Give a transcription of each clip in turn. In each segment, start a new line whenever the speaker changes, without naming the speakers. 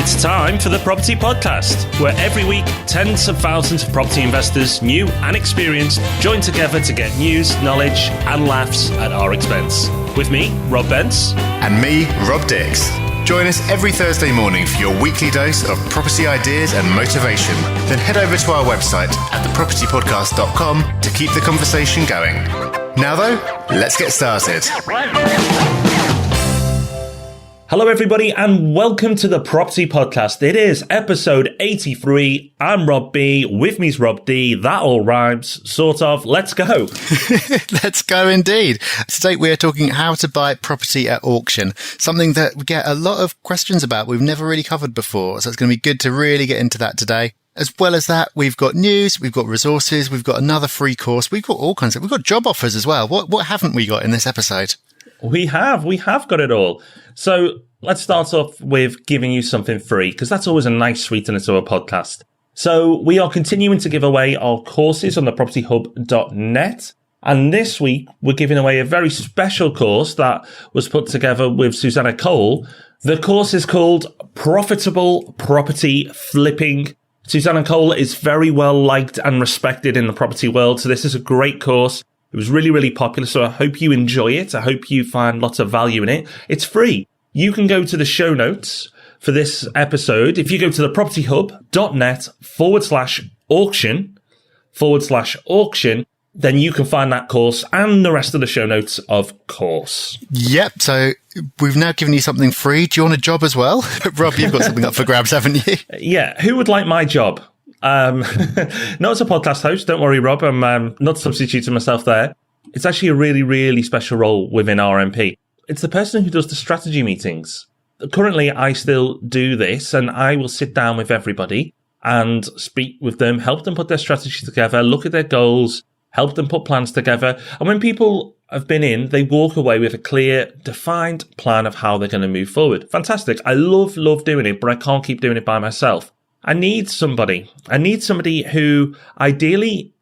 It's time for the Property Podcast, where every week tens of thousands of property investors, new and experienced, join together to get news, knowledge and laughs at our expense. With me, Rob Bence.
And me, Rob Dix. Join us every Thursday morning for your weekly dose of property ideas and motivation. Then head over to our website at thepropertypodcast.com to keep the conversation going. Now though, let's get started.
Hello everybody and welcome to the Property Podcast. It is episode 83. I'm Rob B. With me is Rob D. That all rhymes, sort of. Let's go.
Let's go indeed. Today we are talking how to buy property at auction. Something that we get a lot of questions about we've never really covered before. So it's going to be good to really get into that today. As well as that, we've got news, we've got resources, we've got another free course. We've got all kinds of, we've got job offers as well. What haven't we got in this episode?
We have got it all. So let's start off with giving you something free, because that's always a nice sweetener to a podcast. So we are continuing to give away our courses on the propertyhub.net. And this week, we're giving away a very special course that was put together with Susanna Cole. The course is called Profitable Property Flipping. Susanna Cole is very well liked and respected in the property world. So this is a great course. It was really, really popular, so I hope you enjoy it. I hope you find lots of value in it. It's free. You can go to the show notes for this episode. If you go to the propertyhub.net/auction, then you can find that course and the rest of the show notes, of course. Yep,
so we've now given you something free. Do you want a job as well? Rob, you've got something up for grabs, haven't you?
Yeah, who would like my job? Not as a podcast host, don't worry, Rob. I'm not substituting myself there. It's actually a really, really special role within RMP. It's the person who does the strategy meetings. Currently, I still do this, and I will sit down with everybody and speak with them, help them put their strategy together, look at their goals, help them put plans together. And when people have been in, they walk away with a clear, defined plan of how they're going to move forward. Fantastic. I love doing it, but I can't keep doing it by myself. I need somebody who ideally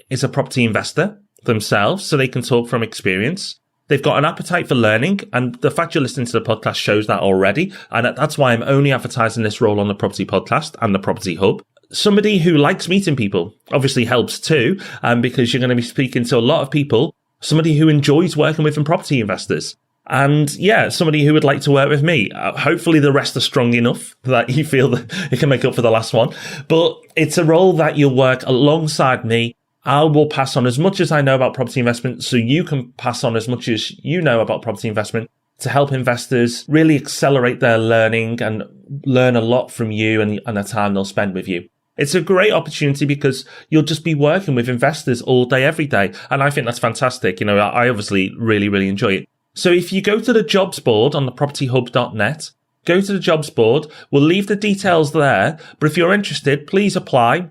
is a property investor themselves, so they can talk from experience. They've got an appetite for learning, and the fact you're listening to the podcast shows that already. And that's why I'm only advertising this role on the Property Podcast and the Property Hub. Somebody who likes meeting people obviously helps too, because you're going to be speaking to a lot of people. Somebody who enjoys working with property investors. And yeah, somebody who would like to work with me. Hopefully the rest are strong enough that you feel that it can make up for the last one. But it's a role that you'll work alongside me. I will pass on as much as I know about property investment, so you can pass on as much as you know about property investment to help investors really accelerate their learning and learn a lot from you and the time they'll spend with you. It's a great opportunity because you'll just be working with investors all day, every day. And I think that's fantastic. You know, I obviously really, really enjoy it. So if you go to the jobs board on the propertyhub.net, go to the jobs board. We'll leave the details there. But if you're interested, please apply.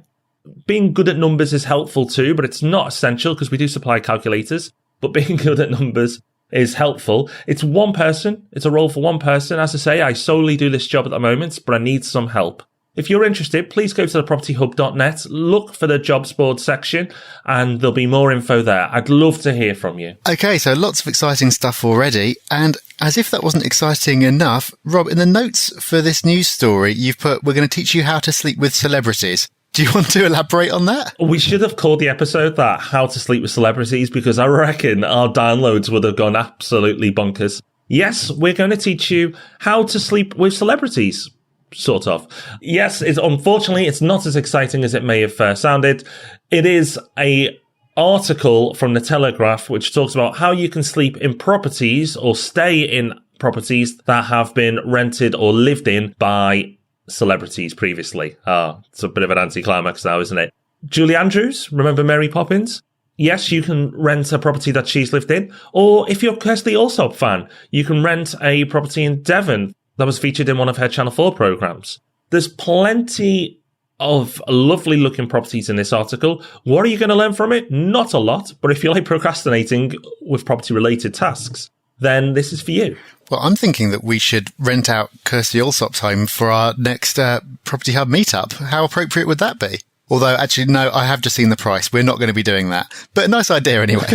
Being good at numbers is helpful too, but it's not essential because we do supply calculators. But being good at numbers is helpful. It's one person. It's a role for one person. As I say, I solely do this job at the moment, but I need some help. If you're interested, please go to the propertyhub.net, look for the jobs board section, and there'll be more info there. I'd love to hear from you.
Okay, so lots of exciting stuff already. And as if that wasn't exciting enough, Rob, in the notes for this news story, you've put, we're going to teach you how to sleep with celebrities. Do you want to elaborate on that?
We should have called the episode that, How to Sleep with Celebrities, because I reckon our downloads would have gone absolutely bonkers. Yes, we're going to teach you how to sleep with celebrities. Sort of. Yes, unfortunately, it's not as exciting as it may have sounded. It is a article from the Telegraph which talks about how you can sleep in properties or stay in properties that have been rented or lived in by celebrities previously. It's a bit of an anticlimax now, isn't it? Julie Andrews, remember Mary Poppins? Yes, you can rent a property that she's lived in. Or if you're a Kirsty Allsopp fan, you can rent a property in Devon that was featured in one of her Channel 4 programs. There's plenty of lovely looking properties in this article. What are you going to learn from it? Not a lot, but if you like procrastinating with property related tasks, then this is for you.
Well, I'm thinking that we should rent out Kirsty Allsopp's home for our next Property Hub meetup. How appropriate would that be? Although, actually, no, I have just seen the price. We're not going to be doing that. But a nice idea anyway.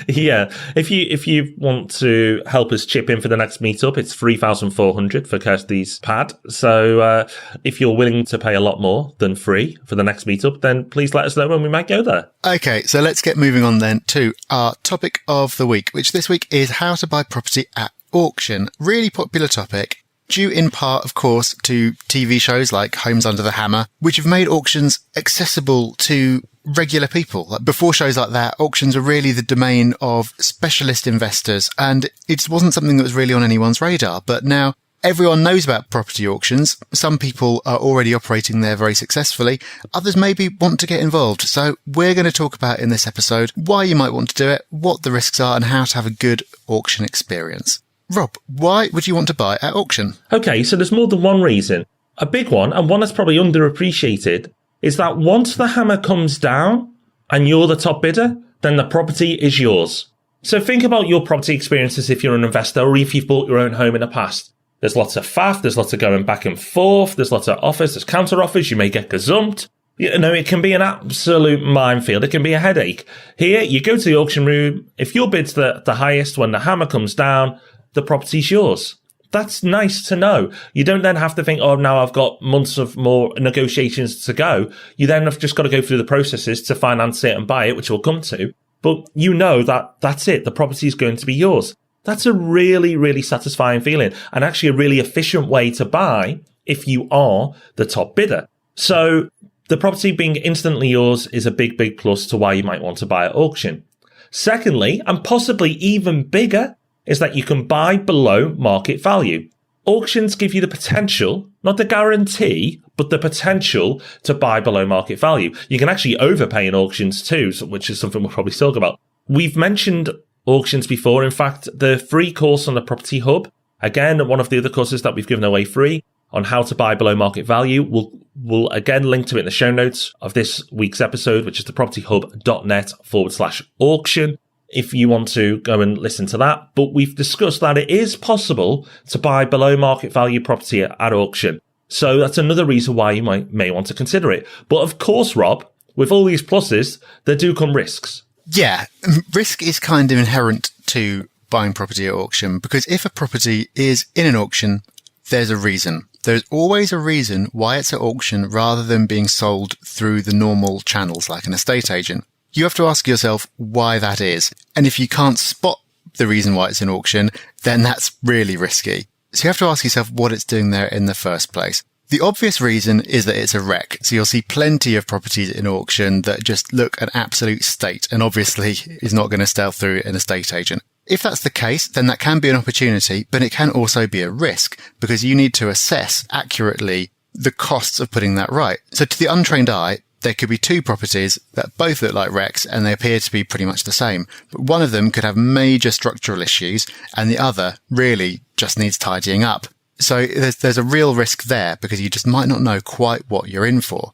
Yeah. If you want to help us chip in for the next meetup, it's 3,400 for Kirsty's pad. So if you're willing to pay a lot more than free for the next meetup, then please let us know when we might go there.
Okay, so let's get moving on then to our topic of the week, which this week is how to buy property at auction. Really popular topic. Due in part, of course, to TV shows like Homes Under the Hammer, which have made auctions accessible to regular people. Like before shows like that, auctions were really the domain of specialist investors, and it wasn't something that was really on anyone's radar. But now everyone knows about property auctions. Some people are already operating there very successfully. Others maybe want to get involved. So we're going to talk about in this episode why you might want to do it, what the risks are, and how to have a good auction experience. Rob, why would you want to buy at auction?
Okay, so there's more than one reason. A big one, and one that's probably underappreciated, is that once the hammer comes down and you're the top bidder, then the property is yours. So think about your property experiences if you're an investor or if you've bought your own home in the past. There's lots of faff, there's lots of going back and forth, there's lots of offers, there's counter offers, you may get gazumped. You know, it can be an absolute minefield. It can be a headache. Here, you go to the auction room. If your bid's the highest when the hammer comes down, the property's yours. That's nice to know. You don't then have to think, oh, now I've got months of more negotiations to go. You then have just got to go through the processes to finance it and buy it, which we'll come to. But you know that that's it. The property is going to be yours. That's a really, really satisfying feeling and actually a really efficient way to buy if you are the top bidder. So the property being instantly yours is a big, big plus to why you might want to buy at auction. Secondly, and possibly even bigger, is that you can buy below market value. Auctions give you the potential, not the guarantee, but the potential to buy below market value. You can actually overpay in auctions too, which is something we'll probably talk about. We've mentioned auctions before. In fact, the free course on the Property Hub, again, one of the other courses that we've given away free on how to buy below market value, we'll again link to it in the show notes of this week's episode, which is thepropertyhub.net/auction. If you want to go and listen to that. But we've discussed that it is possible to buy below market value property at auction. So that's another reason why you may want to consider it. But of course, Rob, with all these pluses, there do come risks.
Yeah, risk is kind of inherent to buying property at auction because if a property is in an auction, there's a reason. There's always a reason why it's at auction rather than being sold through the normal channels like an estate agent. You have to ask yourself why that is. And if you can't spot the reason why it's in auction, then that's really risky. So you have to ask yourself what it's doing there in the first place. The obvious reason is that it's a wreck. So you'll see plenty of properties in auction that just look an absolute state and obviously is not going to sell through an estate agent. If that's the case, then that can be an opportunity, but it can also be a risk because you need to assess accurately the costs of putting that right. So to the untrained eye, there could be two properties that both look like wrecks and they appear to be pretty much the same. But one of them could have major structural issues and the other really just needs tidying up. So there's a real risk there because you just might not know quite what you're in for.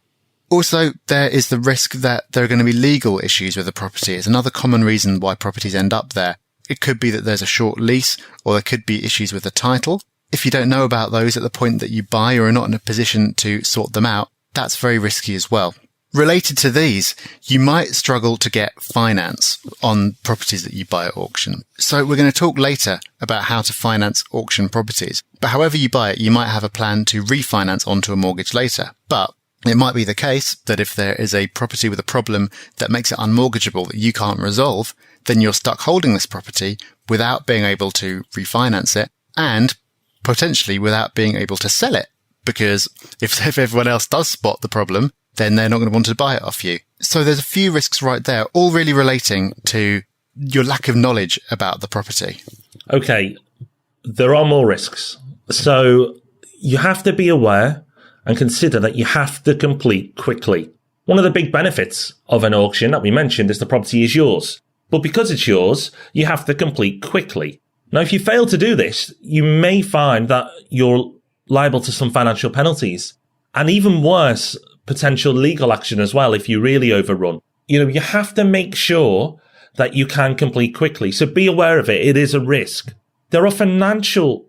Also, there is the risk that there are going to be legal issues with the property. It's another common reason why properties end up there. It could be that there's a short lease or there could be issues with the title. If you don't know about those at the point that you buy or are not in a position to sort them out, that's very risky as well. Related to these, you might struggle to get finance on properties that you buy at auction. So we're going to talk later about how to finance auction properties. But however you buy it, you might have a plan to refinance onto a mortgage later. But it might be the case that if there is a property with a problem that makes it unmortgageable that you can't resolve, then you're stuck holding this property without being able to refinance it and potentially without being able to sell it. Because if everyone else does spot the problem, then they're not going to want to buy it off you. So there's a few risks right there, all really relating to your lack of knowledge about the property.
Okay, there are more risks. So you have to be aware and consider that you have to complete quickly. One of the big benefits of an auction that we mentioned is the property is yours. But because it's yours, you have to complete quickly. Now, if you fail to do this, you may find that you're liable to some financial penalties. And even worse, potential legal action as well if you really overrun. You have to make sure that you can complete quickly. So be aware of it. It is a risk. There are financial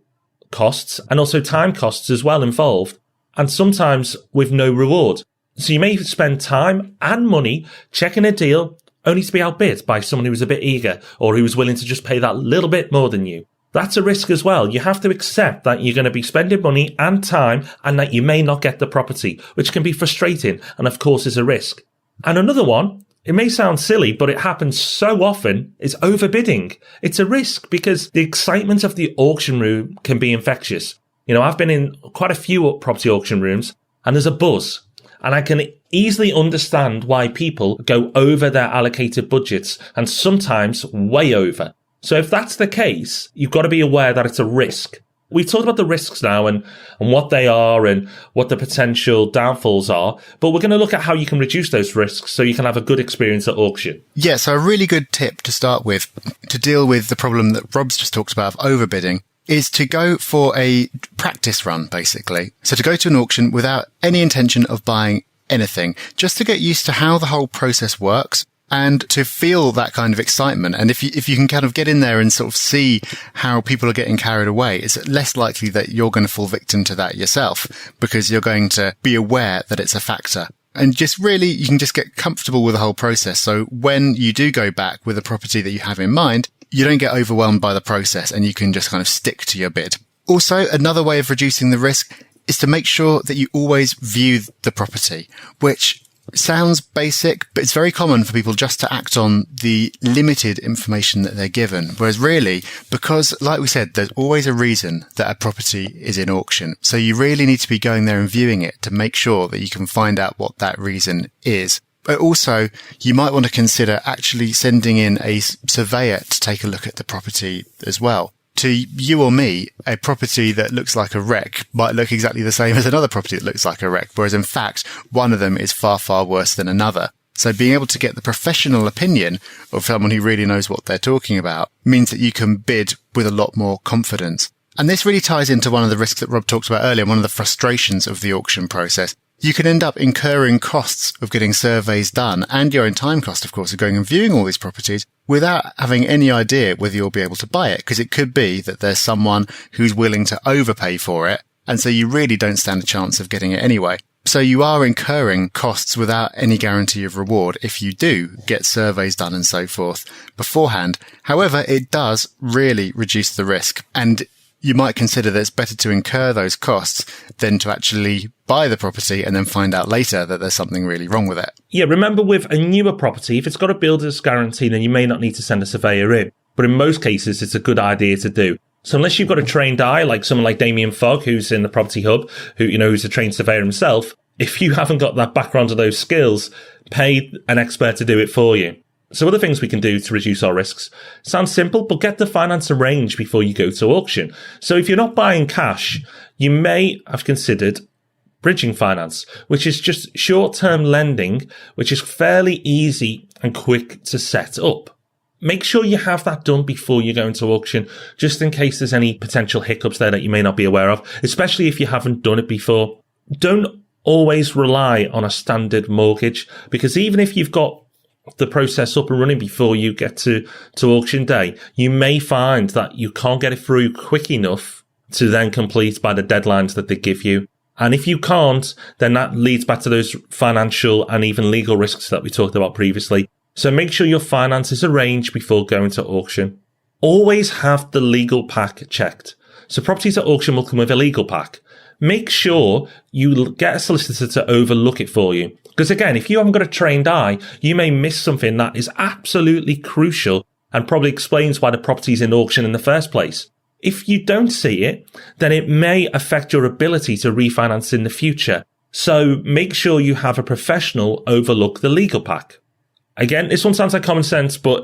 costs and also time costs as well involved, and sometimes with no reward. So you may spend time and money checking a deal only to be outbid by someone who was a bit eager or who was willing to just pay that little bit more than you. That's a risk as well. You have to accept that you're going to be spending money and time and that you may not get the property, which can be frustrating and of course is a risk. And another one, it may sound silly, but it happens so often, is overbidding. It's a risk because the excitement of the auction room can be infectious. I've been in quite a few property auction rooms and there's a buzz. And I can easily understand why people go over their allocated budgets and sometimes way over. So if that's the case, you've got to be aware that it's a risk. We've talked about the risks now and what they are and what the potential downfalls are, but we're going to look at how you can reduce those risks so you can have a good experience at auction.
Yeah, so a really good tip to start with to deal with the problem that Rob's just talked about of overbidding is to go for a practice run, basically. So to go to an auction without any intention of buying anything, just to get used to how the whole process works and to feel that kind of excitement. And if you can kind of get in there and sort of see how people are getting carried away, it's less likely that you're going to fall victim to that yourself because you're going to be aware that it's a factor. And just really, you can just get comfortable with the whole process. So when you do go back with a property that you have in mind, you don't get overwhelmed by the process and you can just kind of stick to your bid. Also, another way of reducing the risk is to make sure that you always view the property, which sounds basic, but it's very common for people just to act on the limited information that they're given. Whereas really, because like we said, there's always a reason that a property is in auction. So you really need to be going there and viewing it to make sure that you can find out what that reason is. But also, you might want to consider actually sending in a surveyor to take a look at the property as well. To you or me, a property that looks like a wreck might look exactly the same as another property that looks like a wreck, whereas in fact, one of them is far, far worse than another. So being able to get the professional opinion of someone who really knows what they're talking about means that you can bid with a lot more confidence. And this really ties into one of the risks that Rob talked about earlier, one of the frustrations of the auction process. You can end up incurring costs of getting surveys done and your own time cost, of course, of going and viewing all these properties without having any idea whether you'll be able to buy it. Because it could be that there's someone who's willing to overpay for it. And so you really don't stand a chance of getting it anyway. So you are incurring costs without any guarantee of reward if you do get surveys done and so forth beforehand. However, it does really reduce the risk. And you might consider that it's better to incur those costs than to actually buy the property and then find out later that there's something really wrong with it.
Yeah, remember with a newer property, if it's got a builder's guarantee, then you may not need to send a surveyor in. But in most cases, it's a good idea to do. So unless you've got a trained eye, like someone like Damien Fogg, who's in the Property Hub, who's a trained surveyor himself, if you haven't got that background or those skills, pay an expert to do it for you. So other things we can do to reduce our risks. Sounds simple, but get the finance arranged before you go to auction. So if you're not buying cash, you may have considered bridging finance, which is just short-term lending, which is fairly easy and quick to set up. Make sure you have that done before you go into auction, just in case there's any potential hiccups there that you may not be aware of, especially if you haven't done it before. Don't always rely on a standard mortgage, because even if you've got the process up and running before you get to auction day, you may find that you can't get it through quick enough to then complete by the deadlines that they give you. And if you can't, then that leads back to those financial and even legal risks that we talked about previously. So make sure your finance is arranged before going to auction. Always have the legal pack checked. So properties at auction will come with a legal pack. Make sure you get a solicitor to overlook it for you. Because again, if you haven't got a trained eye, you may miss something that is absolutely crucial and probably explains why the property is in auction in the first place. If you don't see it, then it may affect your ability to refinance in the future. So make sure you have a professional overlook the legal pack. Again, this one sounds like common sense, but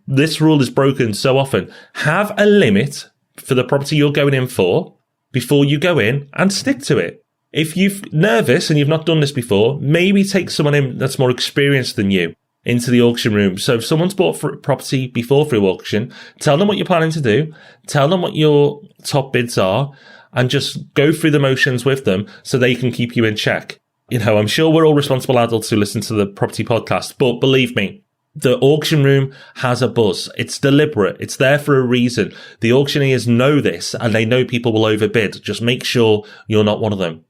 this rule is broken so often. Have a limit for the property you're going in for before you go in and stick to it. If you're nervous and you've not done this before, maybe take someone in that's more experienced than you into the auction room. So if someone's bought property before through auction, tell them what you're planning to do, tell them what your top bids are, and just go through the motions with them so they can keep you in check. I'm sure we're all responsible adults who listen to the property podcast, but believe me, the auction room has a buzz. It's deliberate. It's there for a reason. The auctioneers know this and they know people will overbid. Just make sure you're not one of them.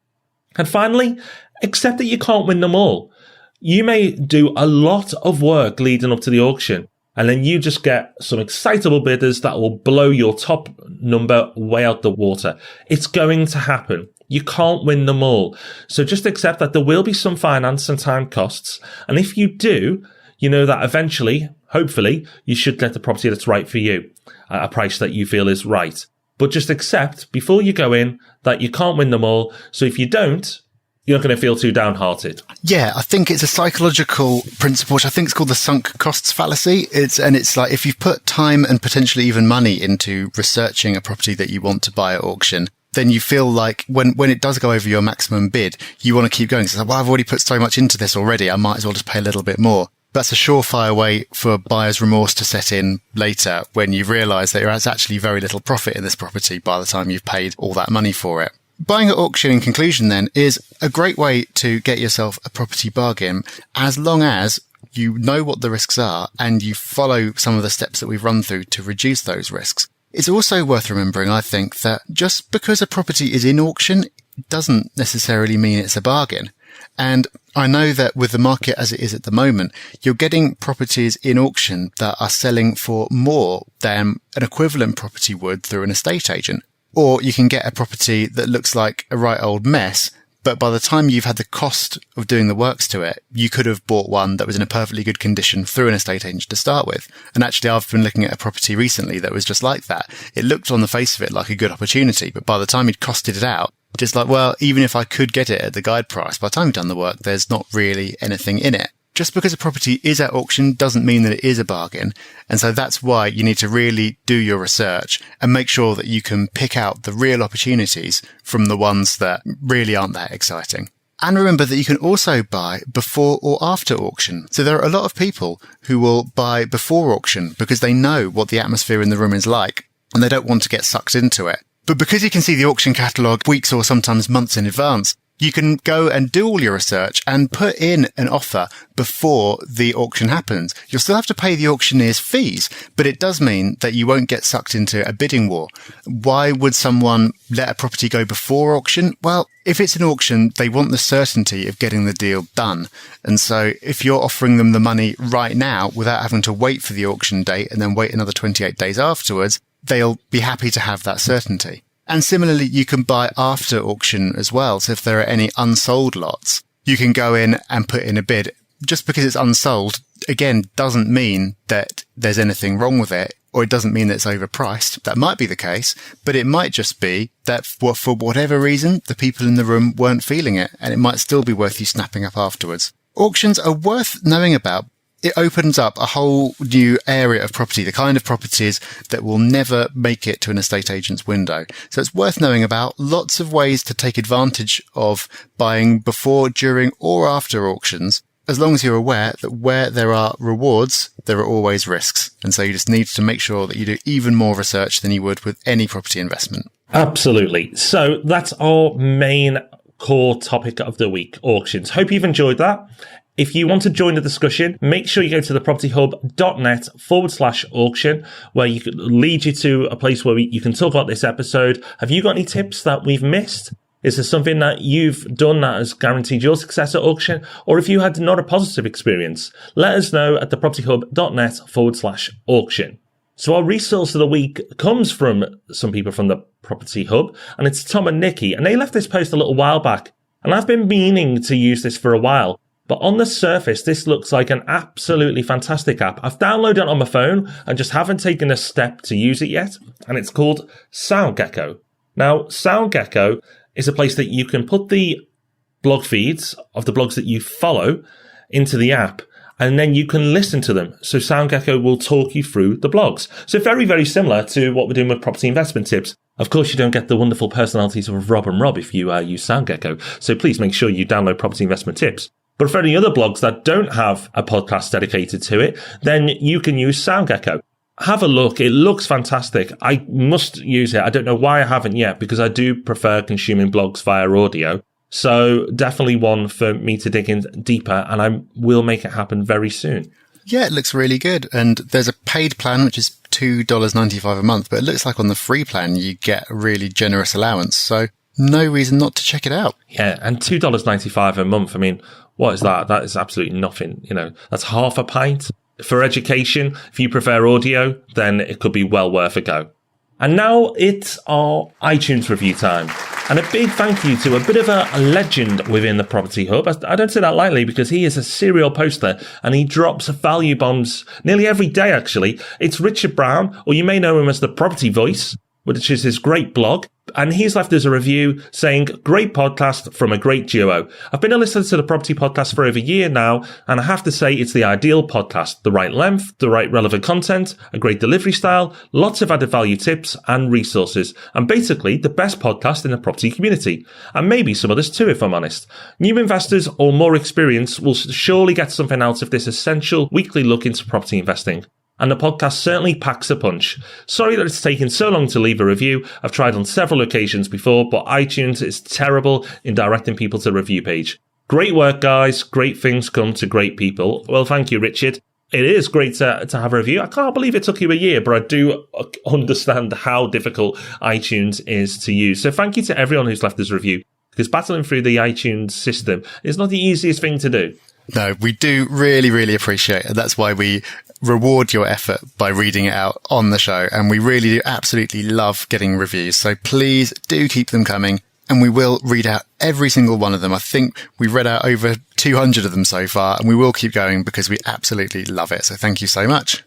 And finally, accept that you can't win them all. You may do a lot of work leading up to the auction, and then you just get some excitable bidders that will blow your top number way out the water. It's going to happen. You can't win them all. So just accept that there will be some finance and time costs. And if you do, you know that eventually, hopefully, you should get the property that's right for you at a price that you feel is right. But just accept before you go in that you can't win them all. So if you don't, you're not going to feel too downhearted.
Yeah, I think it's a psychological principle, which I think is called the sunk costs fallacy. It's like if you've put time and potentially even money into researching a property that you want to buy at auction, then you feel like when it does go over your maximum bid, you want to keep going. So it's like, well, I've already put so much into this already. I might as well just pay a little bit more. That's a surefire way for buyer's remorse to set in later when you realise that there's actually very little profit in this property by the time you've paid all that money for it. Buying at auction, in conclusion, then, is a great way to get yourself a property bargain as long as you know what the risks are and you follow some of the steps that we've run through to reduce those risks. It's also worth remembering, I think, that just because a property is in auction doesn't necessarily mean it's a bargain. And I know that with the market as it is at the moment, you're getting properties in auction that are selling for more than an equivalent property would through an estate agent. Or you can get a property that looks like a right old mess, but by the time you've had the cost of doing the works to it, you could have bought one that was in a perfectly good condition through an estate agent to start with. And actually, I've been looking at a property recently that was just like that. It looked on the face of it like a good opportunity, but by the time he'd costed it out, just like, well, even if I could get it at the guide price, by the time you've done the work, there's not really anything in it. Just because a property is at auction doesn't mean that it is a bargain. And so that's why you need to really do your research and make sure that you can pick out the real opportunities from the ones that really aren't that exciting. And remember that you can also buy before or after auction. So there are a lot of people who will buy before auction because they know what the atmosphere in the room is like and they don't want to get sucked into it. But because you can see the auction catalogue weeks or sometimes months in advance, you can go and do all your research and put in an offer before the auction happens. You'll still have to pay the auctioneer's fees, but it does mean that you won't get sucked into a bidding war. Why would someone let a property go before auction? Well, if it's an auction, they want the certainty of getting the deal done. And so if you're offering them the money right now without having to wait for the auction date and then wait another 28 days afterwards, they'll be happy to have that certainty. And similarly, you can buy after auction as well. So if there are any unsold lots, you can go in and put in a bid. Just because it's unsold, again, doesn't mean that there's anything wrong with it, or it doesn't mean that it's overpriced. That might be the case, but it might just be that for whatever reason, the people in the room weren't feeling it, and it might still be worth you snapping up afterwards. Auctions are worth knowing about. It opens up a whole new area of property, the kind of properties that will never make it to an estate agent's window. So it's worth knowing about. Lots of ways to take advantage of buying before, during, or after auctions, as long as you're aware that where there are rewards, there are always risks. And so you just need to make sure that you do even more research than you would with any property investment.
Absolutely. So that's our main core topic of the week, auctions. Hope you've enjoyed that. If you want to join the discussion, make sure you go to thepropertyhub.net/auction, where you could lead you to a place where you can talk about this episode. Have you got any tips that we've missed? Is there something that you've done that has guaranteed your success at auction? Or if you had not a positive experience, let us know at thepropertyhub.net/auction. So our resource of the week comes from some people from the Property Hub, and it's Tom and Nikki, and they left this post a little while back. And I've been meaning to use this for a while. But on the surface, this looks like an absolutely fantastic app. I've downloaded it on my phone and just haven't taken a step to use it yet. And it's called SoundGecko. Now, SoundGecko is a place that you can put the blog feeds of the blogs that you follow into the app, and then you can listen to them. So SoundGecko will talk you through the blogs. So very, very similar to what we're doing with property investment tips. Of course, you don't get the wonderful personalities of Rob and Rob if you use SoundGecko. So please make sure you download property investment tips. But for any other blogs that don't have a podcast dedicated to it, then you can use SoundGecko. Have a look. It looks fantastic. I must use it. I don't know why I haven't yet, because I do prefer consuming blogs via audio. So definitely one for me to dig in deeper, and I will make it happen very soon.
Yeah, it looks really good. And there's a paid plan, which is $2.95 a month, but it looks like on the free plan, you get a really generous allowance. So no reason not to check it out.
Yeah, and $2.95 a month. I mean, what is that? That is absolutely nothing. You know, that's half a pint. For education, if you prefer audio, then it could be well worth a go. And now it's our iTunes review time. And a big thank you to a bit of a legend within the Property Hub. I don't say that lightly because he is a serial poster and he drops value bombs nearly every day, actually. It's Richard Brown, or you may know him as the Property Voice, which is his great blog. And he's left us a review saying, great podcast from a great duo. I've been a listener to the Property Podcast for over a year now, and I have to say it's the ideal podcast. The right length, the right relevant content, a great delivery style, lots of added value tips and resources, and basically the best podcast in the property community. And maybe some others too, if I'm honest. New investors or more experience will surely get something out of this essential weekly look into property investing. And the podcast certainly packs a punch. Sorry that it's taken so long to leave a review. I've tried on several occasions before, but iTunes is terrible in directing people to the review page. Great work, guys. Great things come to great people. Well, thank you, Richard. It is great to have a review. I can't believe it took you a year, but I do understand how difficult iTunes is to use. So thank you to everyone who's left this review, because battling through the iTunes system is not the easiest thing to do.
No, we do really, really appreciate it. That's why we reward your effort by reading it out on the show. And we really do absolutely love getting reviews. So please do keep them coming. And we will read out every single one of them. I think we've read out over 200 of them so far, and we will keep going because we absolutely love it. So thank you so much.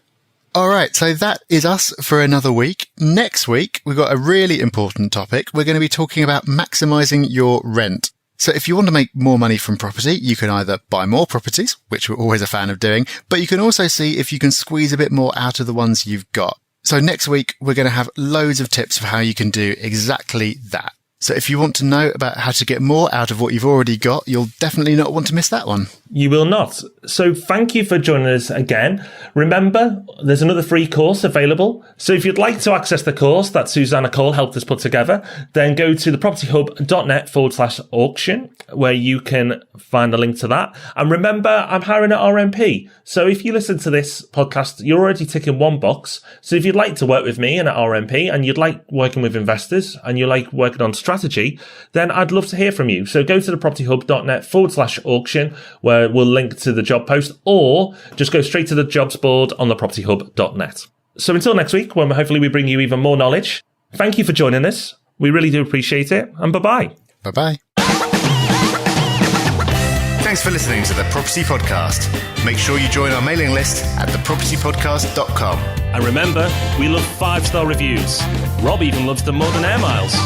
All right. So that is us for another week. Next week, we've got a really important topic. We're going to be talking about maximizing your rent. So if you want to make more money from property, you can either buy more properties, which we're always a fan of doing, but you can also see if you can squeeze a bit more out of the ones you've got. So next week, we're going to have loads of tips for how you can do exactly that. So if you want to know about how to get more out of what you've already got, you'll definitely not want to miss that one.
You will not. So thank you for joining us again. Remember, there's another free course available. So if you'd like to access the course that Susanna Cole helped us put together, then go to thepropertyhub.net/auction, where you can find a link to that. And remember, I'm hiring at RMP. So if you listen to this podcast, you're already ticking one box. So if you'd like to work with me and at RMP, and you'd like working with investors, and you like working on strategy, then I'd love to hear from you. So go to thepropertyhub.net/auction, where we'll link to the job post, or just go straight to the jobs board on thepropertyhub.net. So until next week, when hopefully we bring you even more knowledge, thank you for joining us. We really do appreciate it. And bye-bye.
Bye-bye. Thanks for listening to The Property Podcast. Make sure you join our mailing list at thepropertypodcast.com.
And remember, we love 5-star reviews. Rob even loves them more than air miles.